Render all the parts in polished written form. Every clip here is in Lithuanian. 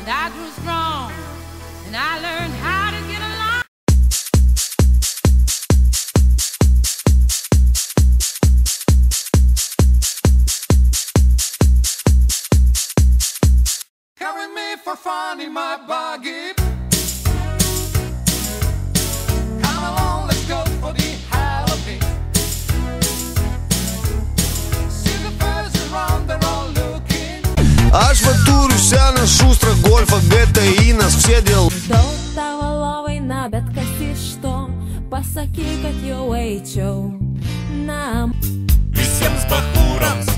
and I grew strong, and I learned how to get along. Carry me for fun in my buggy. Come along, let's go for the Halloween. See the birds around, they're all looking. Aš va turiu seną šustrą golfą, betainas, все дел. Daug tavo lovai, na bet kas iš to, pasakyk, kad jau eičiau nam. Visiems bachūrams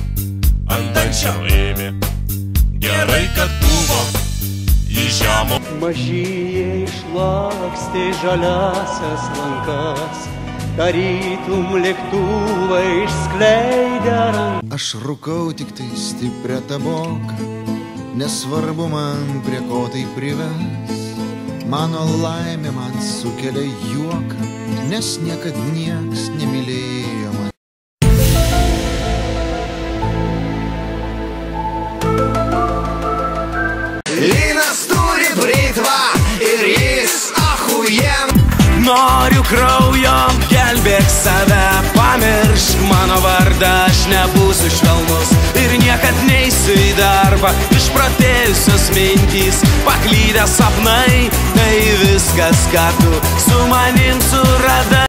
ant dančio ėmė, gerai, kad buvo į žemą. Mažyje išlakstė žaliasias lankas, tarytum lėktuvai išskleidę rankas. Aš rūkau tik tai stiprią taboką, nesvarbu man prie ko tai prives. Mano laimė man sukelia juoką, nes niekad nieks nemylėjo man. Linas turi britvą ir jis achujen. Noriu kraujo, gelbėk save, pamiršk mano vardą, aš nebūsiu švelnus ir niekad neisiu į darbą. Išprotėjusios mintys, paklydę sapnai, tai viskas, ką tu su manim suradai.